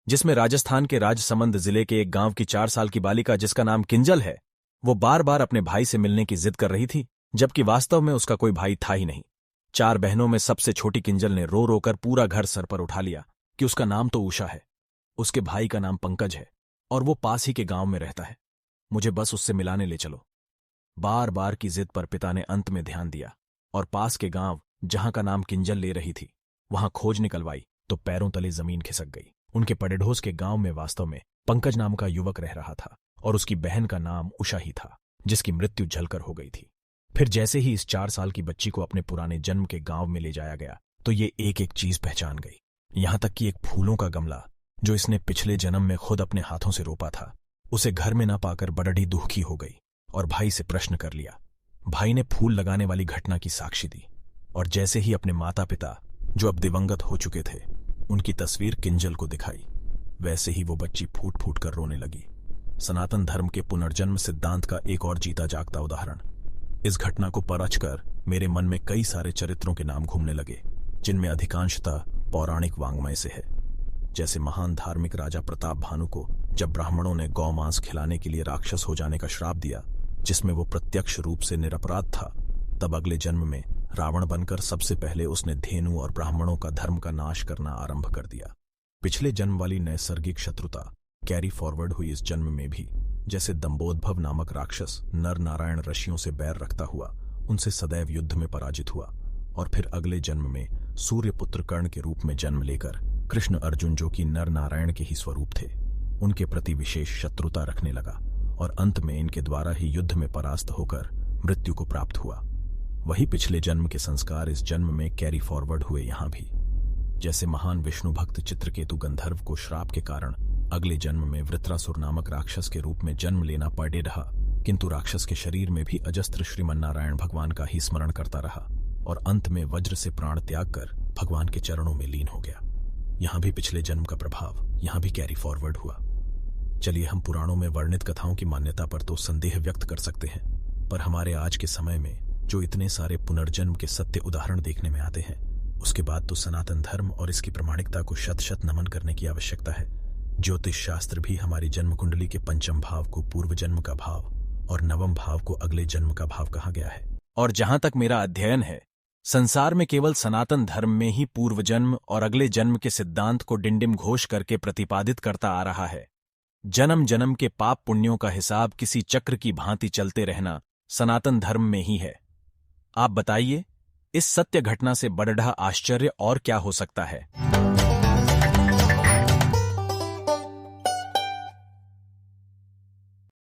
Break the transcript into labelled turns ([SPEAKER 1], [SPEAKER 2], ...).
[SPEAKER 1] जिसमें राजस्थान के राजसमंद जिले के एक गांव की 4 साल की बालिका जिसका नाम किंजल है, वो बार बार अपने भाई से मिलने की जिद कर रही थी, जबकि वास्तव में उसका कोई भाई था ही नहीं। 4 बहनों में सबसे छोटी किंजल ने रो रोकर पूरा घर सर पर उठा लिया कि उसका नाम तो उषा है, उसके भाई का नाम पंकज है और वो पास ही के गांव में रहता है। मुझे बस उससे मिलाने ले चलो। बार बार की जिद पर पिता ने अंत में ध्यान दिया और पास के गांव जहां का नाम किंजल ले रही थी वहां खोज निकलवाई तो पैरों तले जमीन खिसक गई। उनके पड़ेढोस के गांव में वास्तव में पंकज नाम का युवक रह रहा था और उसकी बहन का नाम उषा ही था, जिसकी मृत्यु जलकर हो गई थी। फिर जैसे ही इस 4 साल की बच्ची को अपने पुराने जन्म के गांव में ले जाया गया तो ये एक एक चीज पहचान गई, यहां तक कि एक फूलों का गमला जो इसने पिछले जन्म में खुद अपने हाथों से रोपा था, उसे घर में ना पाकर बड़ी दुखी हो गई और भाई से प्रश्न कर लिया। भाई ने फूल लगाने वाली घटना की साक्षी दी और जैसे ही अपने माता पिता जो अब दिवंगत हो चुके थे उनकी तस्वीर किंजल को दिखाई, वैसे ही वो बच्ची फूट फूट कर रोने लगी। सनातन धर्म के पुनर्जन्म सिद्धांत का एक और जीता जागता उदाहरण। इस घटना को परखकर मेरे मन में कई सारे चरित्रों के नाम घूमने लगे, जिनमें अधिकांशतः पौराणिक वांग्मय से है। जैसे महान धार्मिक राजा प्रताप भानु को जब ब्राह्मणों ने गौमांस खिलाने के लिए राक्षस हो जाने का श्राप दिया, जिसमें वो प्रत्यक्ष रूप से निरपराध था, तब अगले जन्म में रावण बनकर सबसे पहले उसने धेनु और ब्राह्मणों का धर्म का नाश करना आरंभ कर दिया। पिछले जन्म वाली नैसर्गिक शत्रुता कैरी फॉरवर्ड हुई इस जन्म में भी। जैसे दंभोद्भव नामक राक्षस नर नारायण ऋषियों से बैर रखता हुआ उनसे सदैव युद्ध में पराजित हुआ और फिर अगले जन्म में सूर्यपुत्र कर्ण के रूप में जन्म लेकर कृष्ण अर्जुन, जो कि नर नारायण के ही स्वरूप थे, उनके प्रति विशेष शत्रुता रखने लगा और अंत में इनके द्वारा ही युद्ध में परास्त होकर मृत्यु को प्राप्त हुआ। वही पिछले जन्म के संस्कार इस जन्म में कैरी फॉरवर्ड हुए यहां भी। जैसे महान विष्णु भक्त चित्रकेतु गंधर्व को श्राप के कारण अगले जन्म में वृत्रासुर नामक राक्षस के रूप में जन्म लेना पड़े रहा, किंतु राक्षस के शरीर में भी अजस्त्र श्रीमन्नारायण भगवान का ही स्मरण करता रहा और अंत में वज्र से प्राण त्याग कर भगवान के चरणों में लीन हो गया। यहां भी पिछले जन्म का प्रभाव यहां भी कैरी फॉरवर्ड हुआ। चलिए, हम पुराणों में वर्णित कथाओं की मान्यता पर तो संदेह व्यक्त कर सकते हैं, पर हमारे आज के समय में जो इतने सारे पुनर्जन्म के सत्य उदाहरण देखने में आते हैं, उसके बाद तो सनातन धर्म और इसकी प्रामाणिकता को शत शत नमन करने की आवश्यकता है। ज्योतिष शास्त्र भी हमारी जन्म कुंडली के पंचम भाव को पूर्व जन्म का भाव और नवम भाव को अगले जन्म का भाव कहा गया है।
[SPEAKER 2] और जहां तक मेरा अध्ययन है, संसार में केवल सनातन धर्म में ही पूर्व जन्म और अगले जन्म के सिद्धांत को डिंडिम घोष करके प्रतिपादित करता आ रहा है। जन्म जन्म के पाप पुण्यों का हिसाब किसी चक्र की भांति चलते रहना सनातन धर्म में ही है। आप बताइए, इस सत्य घटना से बढ़ा आश्चर्य और क्या हो सकता है।